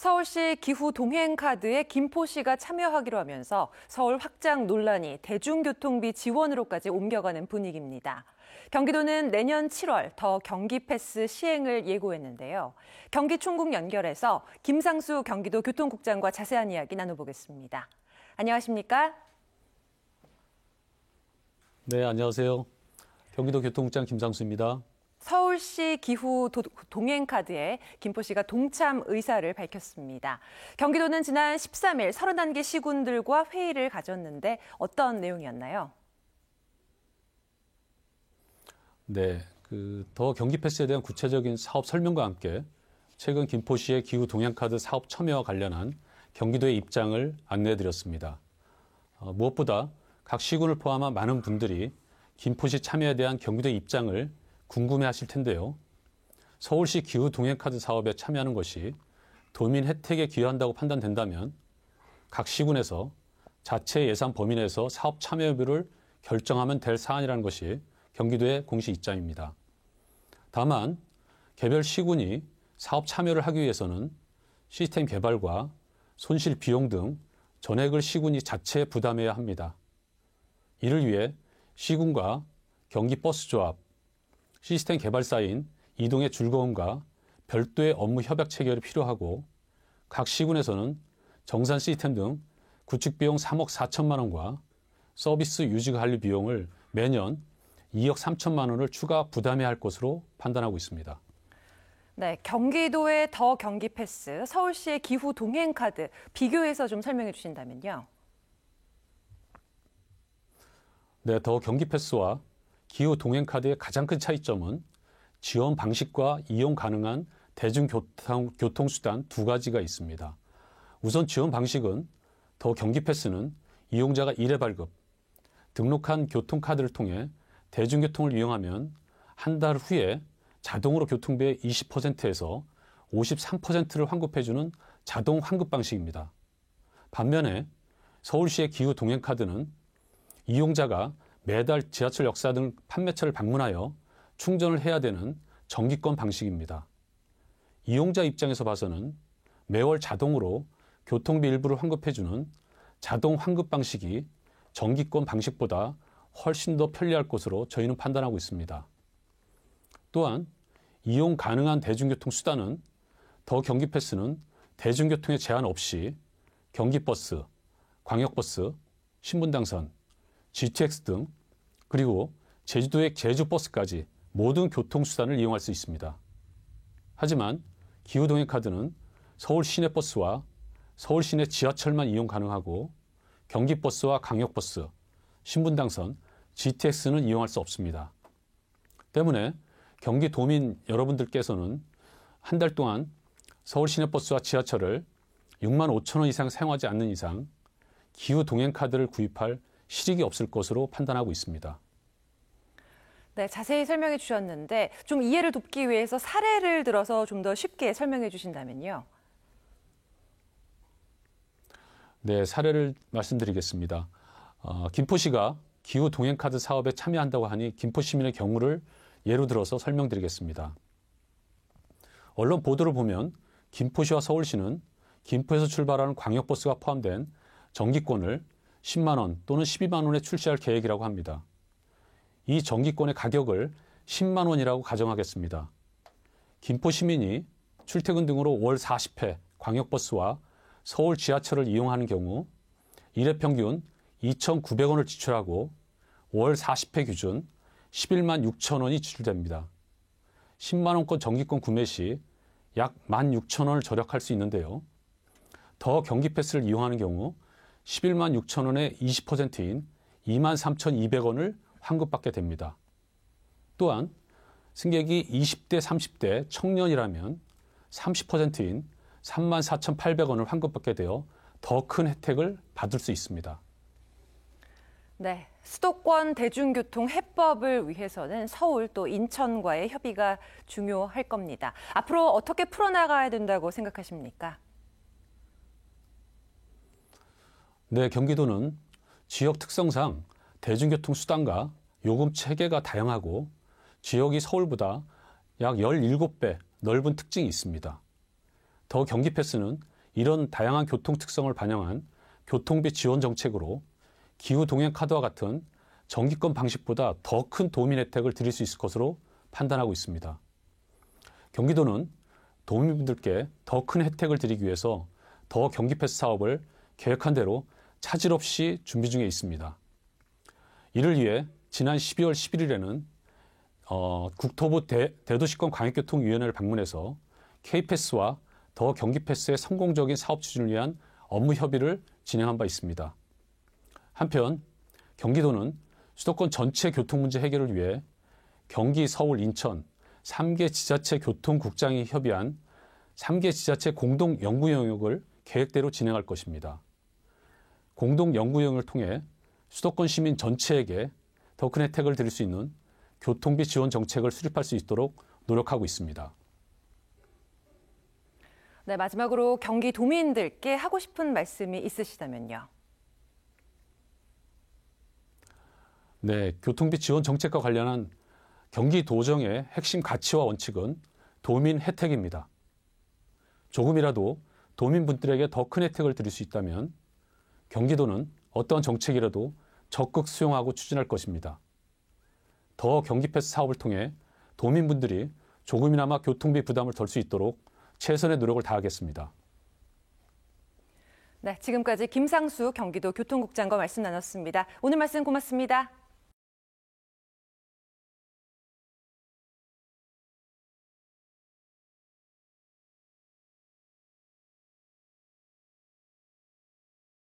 서울시 기후 동행카드에 김포시가 참여하기로 하면서 서울 확장 논란이 대중교통비 지원으로까지 옮겨가는 분위기입니다. 경기도는 내년 7월 더 경기 패스 시행을 예고했는데요. 경기 총국 연결해서 김상수 경기도 교통국장과 자세한 이야기 나눠보겠습니다. 안녕하십니까? 네, 안녕하세요. 경기도 교통국장 김상수입니다. 서울시 기후 동행카드에 김포시가 동참 의사를 밝혔습니다. 경기도는 지난 13일 31개 시군들과 회의를 가졌는데 어떤 내용이었나요? 네, 더 경기 패스에 대한 구체적인 사업 설명과 함께 최근 김포시의 기후 동행카드 사업 참여와 관련한 경기도의 입장을 안내해드렸습니다. 무엇보다 각 시군을 포함한 많은 분들이 김포시 참여에 대한 경기도의 입장을 궁금해하실 텐데요. 서울시 기후 동행카드 사업에 참여하는 것이 도민 혜택에 기여한다고 판단된다면 각 시군에서 자체 예산 범위 내에서 사업 참여 여부를 결정하면 될 사안이라는 것이 경기도의 공식 입장입니다. 다만 개별 시군이 사업 참여를 하기 위해서는 시스템 개발과 손실 비용 등 전액을 시군이 자체 부담해야 합니다. 이를 위해 시군과 경기버스조합, 시스템 개발사인 이동의 즐거움과 별도의 업무 협약 체결이 필요하고 각 시군에서는 정산 시스템 등 구축 비용 3억 4천만 원과 서비스 유지 관리 비용을 매년 2억 3천만 원을 추가 부담해야 할 것으로 판단하고 있습니다. 네, 경기도의 더 경기 패스, 서울시의 기후 동행카드 비교해서 좀 설명해 주신다면요. 네, 더 경기 패스와 기후 동행카드의 가장 큰 차이점은 지원 방식과 이용 가능한 대중교통수단 두 가지가 있습니다. 우선 지원 방식은 더 경기 패스는 이용자가 1회 발급, 등록한 교통카드를 통해 대중교통을 이용하면 한 달 후에 자동으로 교통비의 20%에서 53%를 환급해주는 자동 환급 방식입니다. 반면에 서울시의 기후 동행카드는 이용자가 매달 지하철 역사 등 판매처를 방문하여 충전을 해야 되는 정기권 방식입니다. 이용자 입장에서 봐서는 매월 자동으로 교통비 일부를 환급해주는 자동 환급 방식이 정기권 방식보다 훨씬 더 편리할 것으로 저희는 판단하고 있습니다. 또한 이용 가능한 대중교통 수단은 더 경기패스는 대중교통에 제한 없이 경기버스, 광역버스, 신분당선, GTX 등 그리고 제주도의 제주버스까지 모든 교통수단을 이용할 수 있습니다. 하지만 기후동행카드는 서울 시내버스와 서울 시내 지하철만 이용 가능하고 경기버스와 광역버스, 신분당선, GTX는 이용할 수 없습니다. 때문에 경기도민 여러분들께서는 한 달 동안 서울 시내버스와 지하철을 6만 5천 원 이상 사용하지 않는 이상 기후동행카드를 구입할 실익이 없을 것으로 판단하고 있습니다. 네, 자세히 설명해 주셨는데 좀 이해를 돕기 위해서 사례를 들어서 좀 더 쉽게 설명해 주신다면요. 네, 사례를 말씀드리겠습니다. 김포시가 기후동행카드 사업에 참여한다고 하니 김포시민의 경우를 예로 들어서 설명드리겠습니다. 언론 보도를 보면 김포시와 서울시는 김포에서 출발하는 광역버스가 포함된 정기권을 10만 원 또는 12만 원에 출시할 계획이라고 합니다. 이 정기권의 가격을 10만 원이라고 가정하겠습니다. 김포 시민이 출퇴근 등으로 월 40회 광역버스와 서울 지하철을 이용하는 경우 1회 평균 2,900원을 지출하고 월 40회 기준 11만 6천 원이 지출됩니다. 10만 원권 정기권 구매 시 약 16,000원을 절약할 수 있는데요. 더 경기 패스를 이용하는 경우 11만 6천 원의 20%인 2만 3,200원을 환급받게 됩니다. 또한 승객이 20대, 30대 청년이라면 30%인 3만 4,800원을 환급받게 되어 더 큰 혜택을 받을 수 있습니다. 네, 수도권 대중교통 해법을 위해서는 서울 또 인천과의 협의가 중요할 겁니다. 앞으로 어떻게 풀어나가야 된다고 생각하십니까? 네, 경기도는 지역 특성상 대중교통 수단과 요금 체계가 다양하고 지역이 서울보다 약 17배 넓은 특징이 있습니다. 더 경기 패스는 이런 다양한 교통 특성을 반영한 교통비 지원 정책으로 기후 동행 카드와 같은 정기권 방식보다 더 큰 도민 혜택을 드릴 수 있을 것으로 판단하고 있습니다. 경기도는 도민분들께 더 큰 혜택을 드리기 위해서 더 경기 패스 사업을 계획한 대로 차질 없이 준비 중에 있습니다. 이를 위해 지난 12월 11일에는 국토부 대도시권 광역교통위원회를 방문해서 K패스와 더 경기패스의 성공적인 사업 추진을 위한 업무 협의를 진행한 바 있습니다. 한편 경기도는 수도권 전체 교통 문제 해결을 위해 경기, 서울, 인천 3개 지자체 교통국장이 협의한 3개 지자체 공동 연구 영역을 계획대로 진행할 것입니다. 공동 연구 영역을 통해 수도권 시민 전체에게 더 큰 혜택을 드릴 수 있는 교통비 지원 정책을 수립할 수 있도록 노력하고 있습니다. 네, 마지막으로 경기도민들께 하고 싶은 말씀이 있으시다면요. 네, 교통비 지원 정책과 관련한 경기도정의 핵심 가치와 원칙은 도민 혜택입니다. 조금이라도 도민분들에게 더 큰 혜택을 드릴 수 있다면 경기도는 어떠한 정책이라도 적극 수용하고 추진할 것입니다. 더 경기패스 사업을 통해 도민분들이 조금이나마 교통비 부담을 덜 수 있도록 최선의 노력을 다하겠습니다. 네, 지금까지 김상수 경기도 교통국장과 말씀 나눴습니다. 오늘 말씀 고맙습니다.